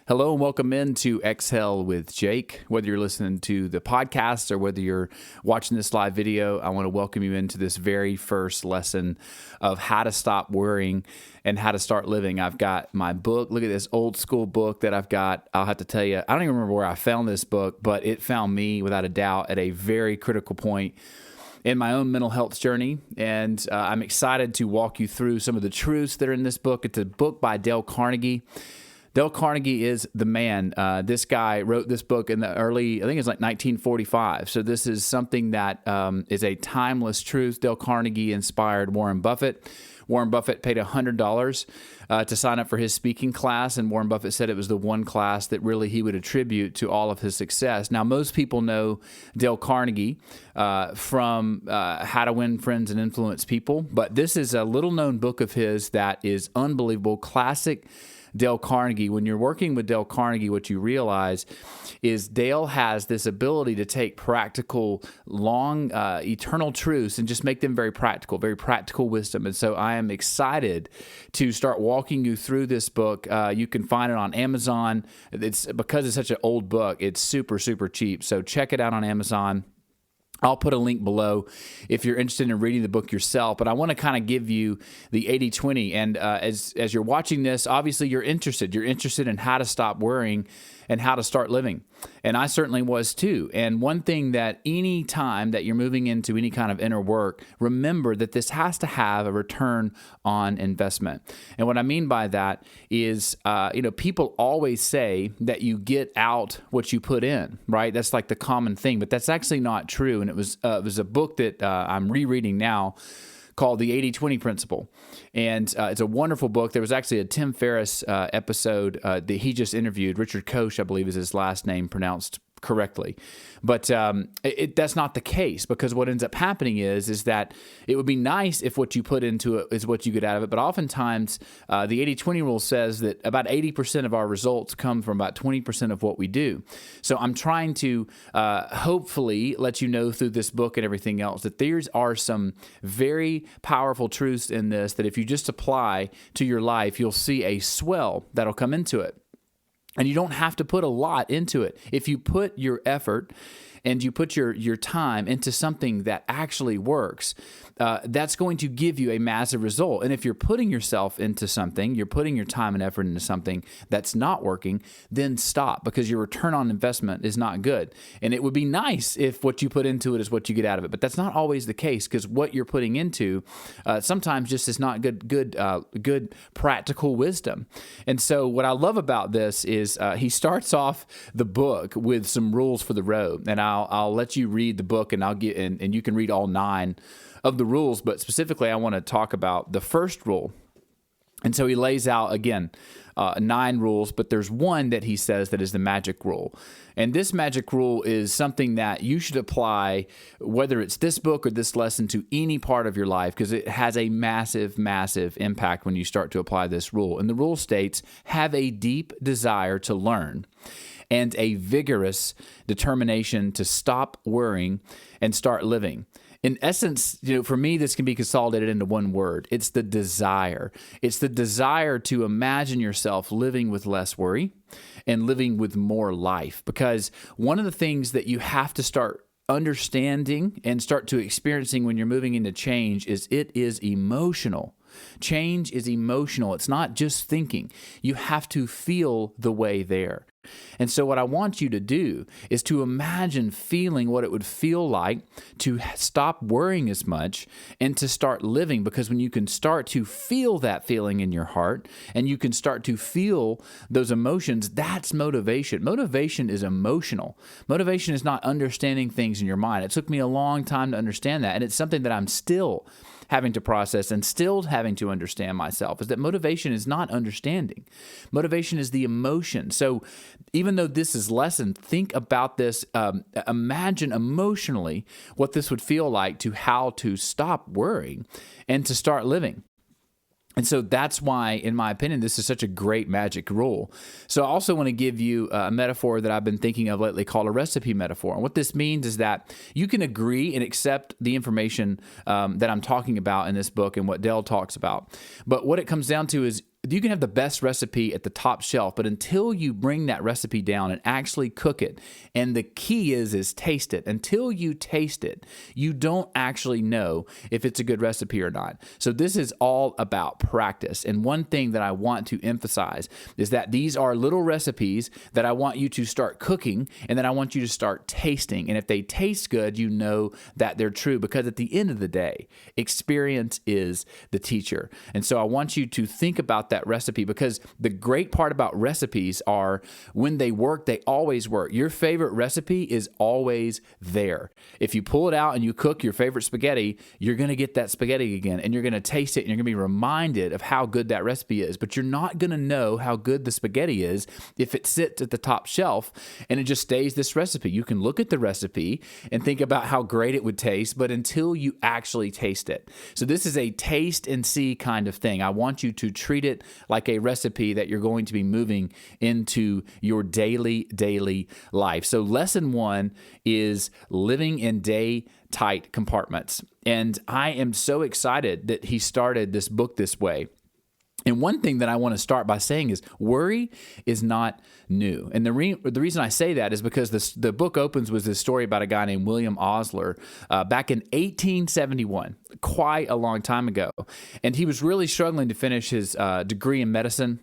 Hello and welcome into Exhale with Jake. Whether you're listening to the podcast or whether you're watching this live video, I want to welcome you into this very first lesson of how to stop worrying and how to start living. I've got my book. Look at this old school book that I've got. I'll have to tell you, I don't even remember where I found this book, but it found me without a doubt at a very critical point in my own mental health journey, and I'm excited to walk you through some of the truths that are in this book. It's a book by Dale Carnegie. Dale Carnegie is the man. This guy wrote this book in the early, I think it's like 1945. So this is something that is a timeless truth. Dale Carnegie inspired Warren Buffett. Warren Buffett paid $100 to sign up for his speaking class, and Warren Buffett said it was the one class that really he would attribute to all of his success. Now, most people know Dale Carnegie from How to Win Friends and Influence People, but this is a little-known book of his that is unbelievable, classic Dale Carnegie. When you're working with Dale Carnegie, what you realize is Dale has this ability to take practical, long, eternal truths and just make them very practical wisdom. And so I am excited to start walking you through this book. You can find it on Amazon. Because it's such an old book, it's super, super cheap. So check it out on Amazon. I'll put a link below if you're interested in reading the book yourself, but I want to kind of give you the 80-20. And as you're watching this, obviously you're interested. You're interested in how to stop worrying and how to start living. And I certainly was too. And one thing that any time that you're moving into any kind of inner work, remember that this has to have a return on investment. And what I mean by that is, people always say that you get out what you put in, right? That's like the common thing, but that's actually not true. And it was a book that I'm rereading now called The 80-20 Principle. And it's a wonderful book. There was actually a Tim Ferriss episode that he just interviewed. Richard Koch, I believe is his last name, pronounced correctly. But that's not the case, because what ends up happening is that it would be nice if what you put into it is what you get out of it. But oftentimes, the 80-20 rule says that about 80% of our results come from about 20% of what we do. So I'm trying to hopefully let you know through this book and everything else that there are some very powerful truths in this that if you just apply to your life, you'll see a swell that'll come into it. And you don't have to put a lot into it. If you put your effort and you put your time into something that actually works, that's going to give you a massive result. And if you're putting yourself into something, you're putting your time and effort into something that's not working, then stop, because your return on investment is not good. And it would be nice if what you put into it is what you get out of it, but that's not always the case, because what you're putting into sometimes just is not good practical wisdom. And so what I love about this is he starts off the book with some rules for the road, and I'll let you read the book, and and you can read all 9 of the rules, but specifically I want to talk about the first rule. And so he lays out, again, 9 rules, but there's one that he says that is the magic rule. And this magic rule is something that you should apply, whether it's this book or this lesson, to any part of your life, because it has a massive, massive impact when you start to apply this rule. And the rule states, have a deep desire to learn and a vigorous determination to stop worrying and start living. In essence, for me, this can be consolidated into one word. It's the desire. It's the desire to imagine yourself living with less worry and living with more life. Because one of the things that you have to start understanding and start to experiencing when you're moving into change is it is emotional. Change is emotional. It's not just thinking. You have to feel the way there. And so what I want you to do is to imagine feeling what it would feel like to stop worrying as much and to start living, because when you can start to feel that feeling in your heart and you can start to feel those emotions, that's motivation. Motivation is emotional. Motivation is not understanding things in your mind. It took me a long time to understand that, and it's something that I'm still having to process and still having to understand myself, is that motivation is not understanding. Motivation is the emotion. So even though this is lesson, think about this, imagine emotionally what this would feel like to how to stop worrying and to start living. And so that's why, in my opinion, this is such a great magic rule. So I also want to give you a metaphor that I've been thinking of lately called a recipe metaphor. And what this means is that you can agree and accept the information that I'm talking about in this book and what Dale talks about. But what it comes down to is you can have the best recipe at the top shelf, but until you bring that recipe down and actually cook it, and the key is taste it. Until you taste it, you don't actually know if it's a good recipe or not. So this is all about practice. And one thing that I want to emphasize is that these are little recipes that I want you to start cooking, and then I want you to start tasting. And if they taste good, you know that they're true, because at the end of the day, experience is the teacher. And so I want you to think about that recipe, because the great part about recipes are when they work, they always work. Your favorite recipe is always there. If you pull it out and you cook your favorite spaghetti, you're going to get that spaghetti again, and you're going to taste it, and you're going to be reminded of how good that recipe is. But you're not going to know how good the spaghetti is if it sits at the top shelf and it just stays this recipe. You can look at the recipe and think about how great it would taste, but until you actually taste it. So this is a taste and see kind of thing. I want you to treat it like a recipe that you're going to be moving into your daily life. So lesson 1 is living in day-tight compartments. And I am so excited that he started this book this way. And one thing that I want to start by saying is worry is not new. And the reason I say that is because the book opens with this story about a guy named William Ozler back in 1871, quite a long time ago. And he was really struggling to finish his degree in medicine.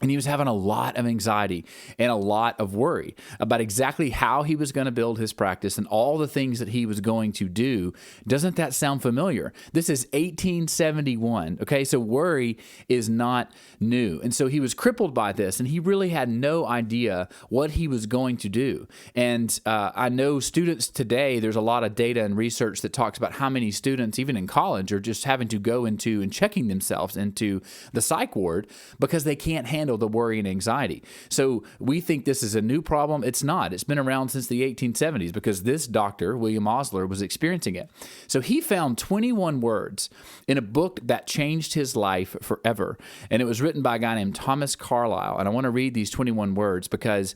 And he was having a lot of anxiety and a lot of worry about exactly how he was going to build his practice and all the things that he was going to do. Doesn't that sound familiar? This is 1871, okay? So worry is not new. And so he was crippled by this, and he really had no idea what he was going to do. And I know students today, there's a lot of data and research that talks about how many students, even in college, are just having to go into and checking themselves into the psych ward because they can't handle the worry and anxiety. So we think this is a new problem. It's not. It's been around since the 1870s because this doctor, William Ozler, was experiencing it. So he found 21 words in a book that changed his life forever. And it was written by a guy named Thomas Carlyle. And I want to read these 21 words because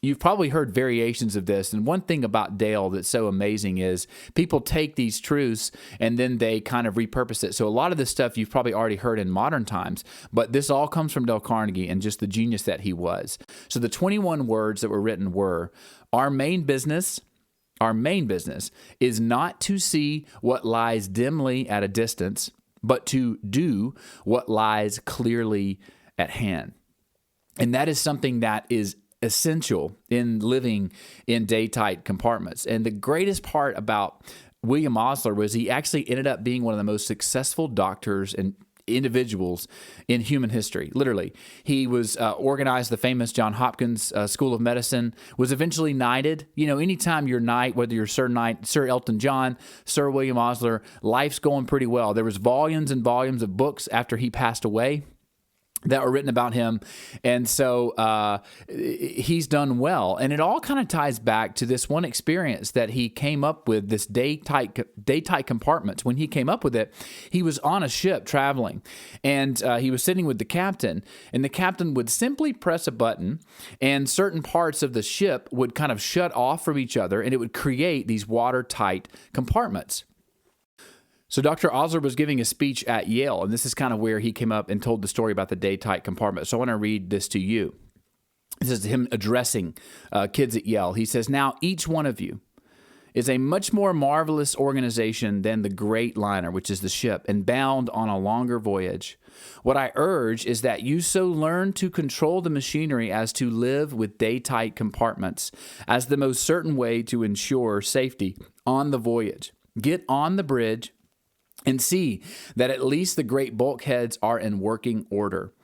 you've probably heard variations of this. And one thing about Dale that's so amazing is people take these truths and then they kind of repurpose it. So a lot of this stuff you've probably already heard in modern times, but this all comes from Dale Carnegie and just the genius that he was. So the 21 words that were written were, our main business is not to see what lies dimly at a distance, but to do what lies clearly at hand. And that is something that is essential in living in day-tight compartments. And the greatest part about William Ozler was he actually ended up being one of the most successful doctors and individuals in human history. Literally, he was organized the famous Johns Hopkins School of Medicine, was eventually knighted. You know, anytime you're knight, whether you're Sir Knight, Sir Elton John, Sir William Ozler, life's going pretty well. There was volumes and volumes of books after he passed away that were written about him. And so he's done well. And it all kind of ties back to this one experience that he came up with, this day-tight compartments. When he came up with it, he was on a ship traveling, and he was sitting with the captain, and the captain would simply press a button, and certain parts of the ship would kind of shut off from each other, and it would create these watertight compartments. So Dr. Ozler was giving a speech at Yale, and this is kind of where he came up and told the story about the day-tight compartment. So I want to read this to you. This is him addressing kids at Yale. He says, now each one of you is a much more marvelous organization than the great liner, which is the ship, and bound on a longer voyage. What I urge is that you so learn to control the machinery as to live with day-tight compartments as the most certain way to ensure safety on the voyage. Get on the bridge and see that at least the great bulkheads are in working order.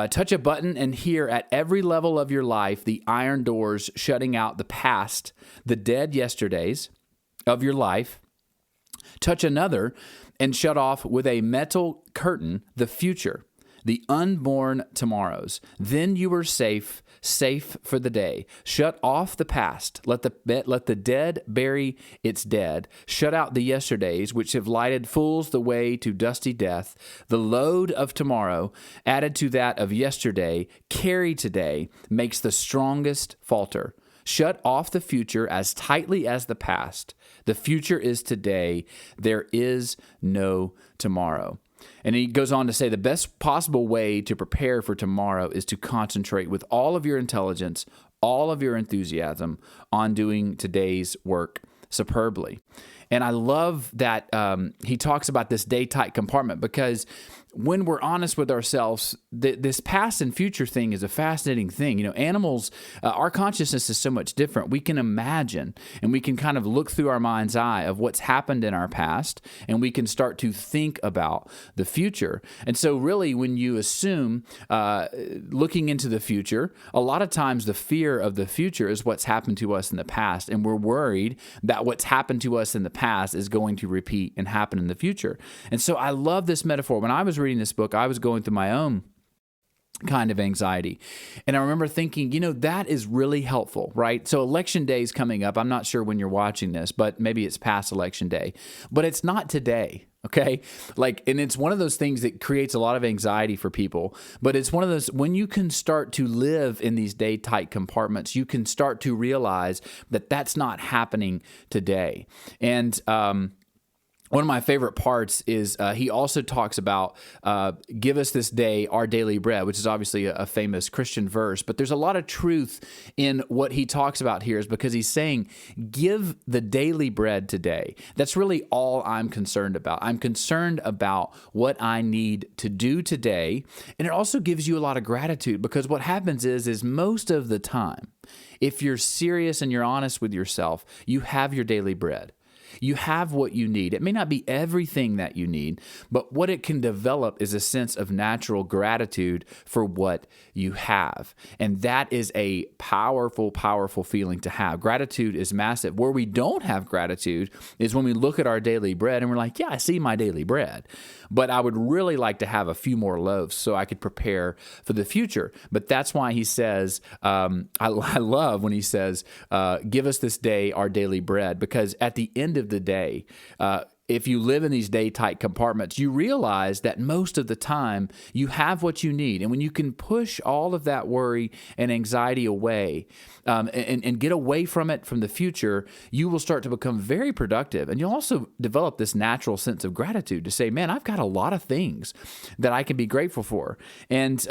Touch a button and hear at every level of your life the iron doors shutting out the past, the dead yesterdays of your life. Touch another and shut off with a metal curtain the future, the unborn tomorrows. Then you are safe for the day. Shut off the past. Let the dead bury its dead. Shut out the yesterdays, which have lighted fools the way to dusty death. The load of tomorrow, added to that of yesterday, carried today, makes the strongest falter. Shut off the future as tightly as the past. The future is today. There is no tomorrow. And he goes on to say the best possible way to prepare for tomorrow is to concentrate with all of your intelligence, all of your enthusiasm on doing today's work superbly. And I love that he talks about this day-tight compartment, because when we're honest with ourselves, this past and future thing is a fascinating thing. You know, animals, our consciousness is so much different. We can imagine and we can kind of look through our mind's eye of what's happened in our past, and we can start to think about the future. And so really, when you assume looking into the future, a lot of times the fear of the future is what's happened to us in the past, and we're worried that what's happened to us in the past is going to repeat and happen in the future. And so I love this metaphor. When I was reading this book, I was going through my own kind of anxiety. And I remember thinking, you know, that is really helpful, right? So election day is coming up. I'm not sure when you're watching this, but maybe it's past election day, but it's not today. Okay. And it's one of those things that creates a lot of anxiety for people, but it's one of those, when you can start to live in these day tight compartments, you can start to realize that that's not happening today. And, one of my favorite parts is he also talks about give us this day our daily bread, which is obviously a famous Christian verse. But there's a lot of truth in what he talks about here, is because he's saying, give the daily bread today. That's really all I'm concerned about. I'm concerned about what I need to do today. And it also gives you a lot of gratitude, because what happens is most of the time, if you're serious and you're honest with yourself, you have your daily bread. You have what you need. It may not be everything that you need, but what it can develop is a sense of natural gratitude for what you have. And that is a powerful, powerful feeling to have. Gratitude is massive. Where we don't have gratitude is when we look at our daily bread and we're like, yeah, I see my daily bread, but I would really like to have a few more loaves so I could prepare for the future. But that's why he says, I love when he says, give us this day our daily bread, because at the end of the day, if you live in these day-tight compartments, you realize that most of the time you have what you need. And when you can push all of that worry and anxiety away and get away from it, from the future, you will start to become very productive. And you'll also develop this natural sense of gratitude to say, man, I've got a lot of things that I can be grateful for. And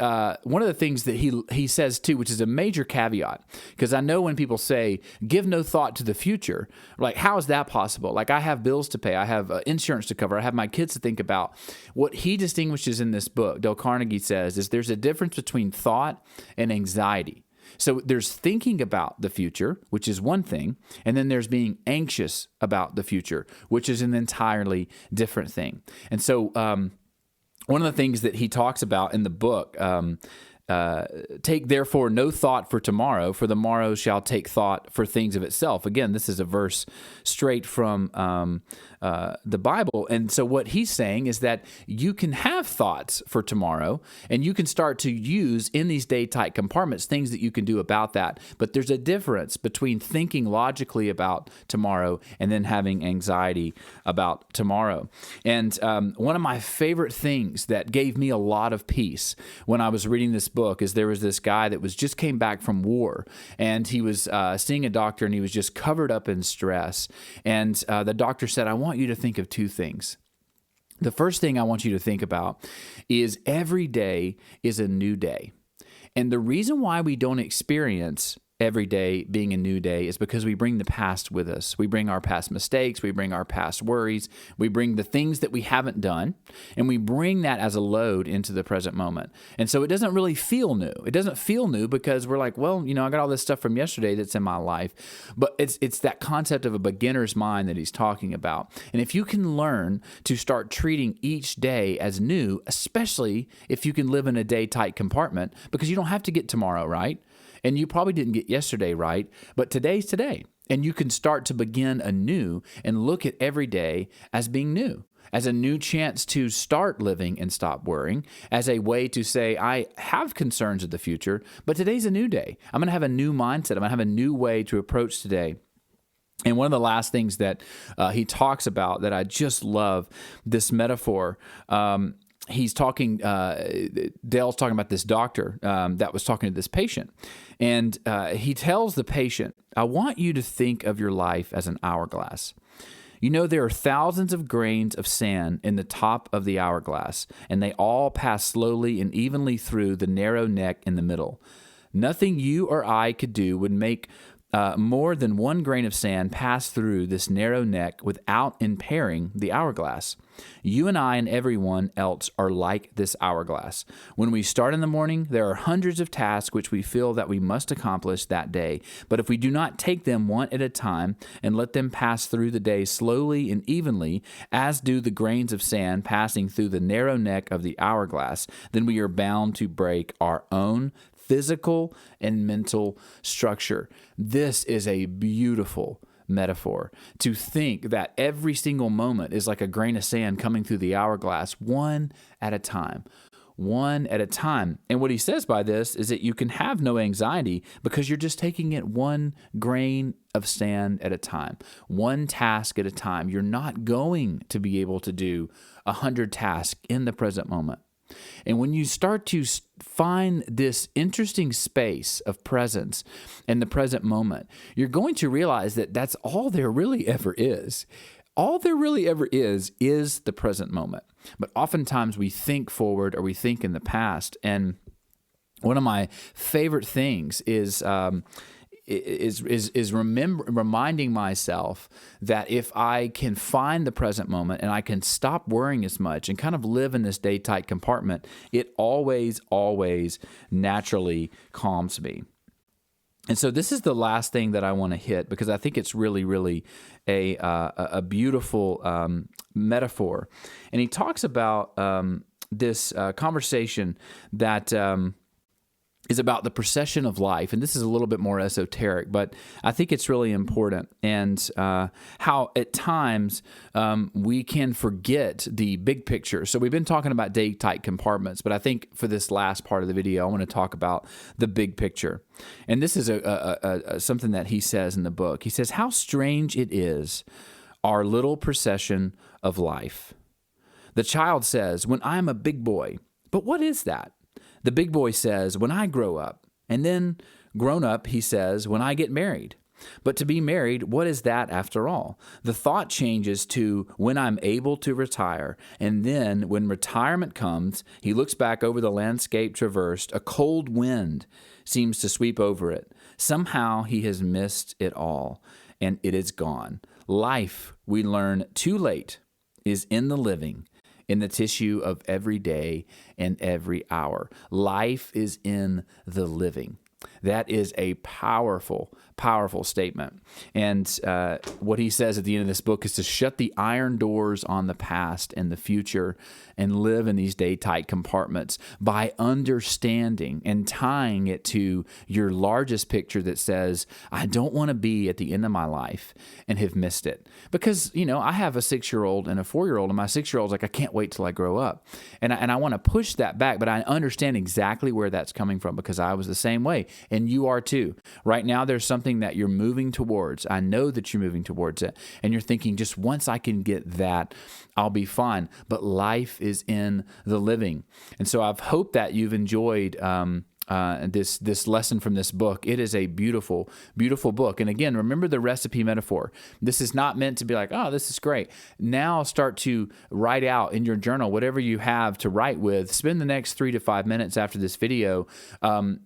one of the things that he says too, which is a major caveat, because I know when people say, give no thought to the future, like, how is that possible? Like, I have bills to pay. I have insurance to cover. I have my kids to think about. What he distinguishes in this book, Dale Carnegie says, is there's a difference between thought and anxiety. So there's thinking about the future, which is one thing, and then there's being anxious about the future, which is an entirely different thing. And so one of the things that he talks about in the book, take therefore no thought for tomorrow, for the morrow shall take thought for things of itself. Again, this is a verse straight from the Bible. And so what he's saying is that you can have thoughts for tomorrow, and you can start to use in these day-tight compartments things that you can do about that. But there's a difference between thinking logically about tomorrow and then having anxiety about tomorrow. And one of my favorite things that gave me a lot of peace when I was reading this book is there was this guy that just came back from war, and he was seeing a doctor, and he was just covered up in stress. And the doctor said, I want you to think of two things. The first thing I want you to think about is every day is a new day. And the reason why we don't experience every day being a new day is because we bring the past with us. We bring our past mistakes. We bring our past worries. We bring the things that we haven't done, and we bring that as a load into the present moment. And so it doesn't really feel new. It doesn't feel new because we're like, well, I got all this stuff from yesterday that's in my life. But it's that concept of a beginner's mind that he's talking about. And if you can learn to start treating each day as new, especially if you can live in a day-tight compartment, because you don't have to get tomorrow right. And you probably didn't get yesterday right, but today's today. And you can start to begin anew and look at every day as being new, as a new chance to start living and stop worrying, as a way to say, I have concerns of the future, but today's a new day. I'm going to have a new mindset. I'm going to have a new way to approach today. And one of the last things that he talks about that I just love, this metaphor, he's talking, Dale's talking about this doctor that was talking to this patient. And he tells the patient, I want you to think of your life as an hourglass. You know, there are thousands of grains of sand in the top of the hourglass, and they all pass slowly and evenly through the narrow neck in the middle. Nothing you or I could do would make more than one grain of sand pass through this narrow neck without impairing the hourglass. You and I and everyone else are like this hourglass. When we start in the morning, there are hundreds of tasks which we feel that we must accomplish that day. But if we do not take them one at a time and let them pass through the day slowly and evenly, as do the grains of sand passing through the narrow neck of the hourglass, then we are bound to break our own physical and mental structure. This is a beautiful metaphor, to think that every single moment is like a grain of sand coming through the hourglass, one at a time. One at a time. And what he says by this is that you can have no anxiety because you're just taking it one grain of sand at a time, one task at a time. You're not going to be able to do 100 tasks in the present moment. And when you start to find this interesting space of presence in the present moment, you're going to realize that that's all there really ever is. All there really ever is the present moment. But oftentimes we think forward or we think in the past. And one of my favorite things is reminding myself that if I can find the present moment and I can stop worrying as much and kind of live in this day-tight compartment, it always naturally calms me. And so this is the last thing that I want to hit because I think it's really a beautiful metaphor. And he talks about this conversation that is about the procession of life. And this is a little bit more esoteric, but I think it's really important. And how at times we can forget the big picture. So we've been talking about day-tight compartments, but I think for this last part of the video, I want to talk about the big picture. And this is something that he says in the book. He says, "How strange it is, our little procession of life. The child says, 'When I'm a big boy.' But what is that? The big boy says, 'When I grow up.' And then grown up, he says, 'When I get married.' But to be married, what is that after all? The thought changes to when I'm able to retire. And then when retirement comes, he looks back over the landscape traversed. A cold wind seems to sweep over it. Somehow he has missed it all, and it is gone. Life, we learn too late, is in the living, in the tissue of every day and every hour. Life is in the living." That is a powerful statement. And what he says at the end of this book is to shut the iron doors on the past and the future and live in these day-tight compartments by understanding and tying it to your largest picture that says, I don't want to be at the end of my life and have missed it. Because, I have a 6-year-old and a 4-year-old, and my 6-year-old's like, I can't wait till I grow up. And I want to push that back, but I understand exactly where that's coming from because I was the same way. And you are too. Right now, there's something that you're moving towards. I know that you're moving towards it. And you're thinking, just once I can get that, I'll be fine. But life is in the living. And so I've hoped that you've enjoyed this lesson from this book. It is a beautiful book. And again, remember the recipe metaphor. This is not meant to be like, oh, this is great. Now start to write out in your journal whatever you have to write with. Spend the next 3 to 5 minutes after this video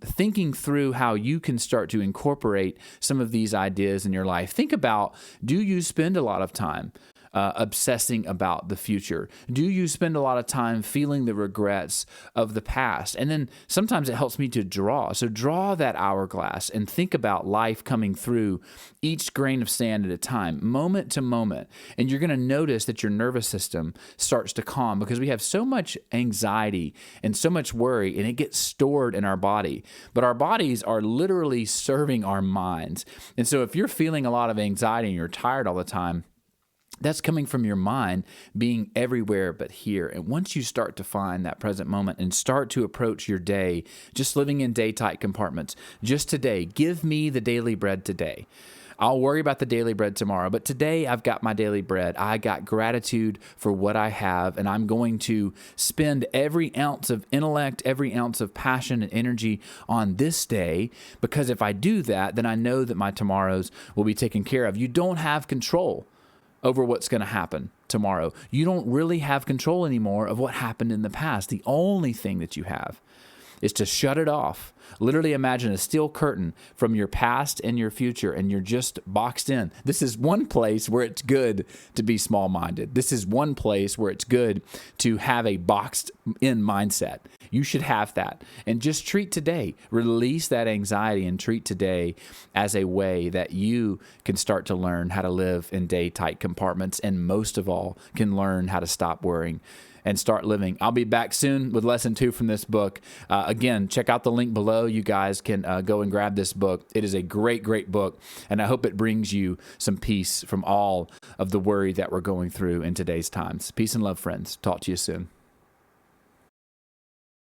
thinking through how you can start to incorporate some of these ideas in your life. Think about, do you spend a lot of time obsessing about the future? Do you spend a lot of time feeling the regrets of the past? And then sometimes it helps me to draw. So draw that hourglass and think about life coming through each grain of sand at a time, moment to moment. And you're going to notice that your nervous system starts to calm because we have so much anxiety and so much worry, and it gets stored in our body. But our bodies are literally serving our minds. And so if you're feeling a lot of anxiety and you're tired all the time, that's coming from your mind being everywhere but here. And once you start to find that present moment and start to approach your day, just living in day-tight compartments, just today, give me the daily bread today. I'll worry about the daily bread tomorrow, but today I've got my daily bread. I got gratitude for what I have, and I'm going to spend every ounce of intellect, every ounce of passion and energy on this day, because if I do that, then I know that my tomorrows will be taken care of. You don't have control over what's going to happen tomorrow. You don't really have control anymore of what happened in the past. The only thing that you have is to shut it off. Literally imagine a steel curtain from your past and your future, and you're just boxed in. This is one place where it's good to be small-minded. This is one place where it's good to have a boxed-in mindset. You should have that. And just treat today. Release that anxiety and treat today as a way that you can start to learn how to live in day-tight compartments, and most of all, can learn how to stop worrying and start living. I'll be back soon with lesson 2 from this book. Again, check out the link below. You guys can go and grab this book. It is a great, great book, and I hope it brings you some peace from all of the worry that we're going through in today's times. Peace and love, friends. Talk to you soon.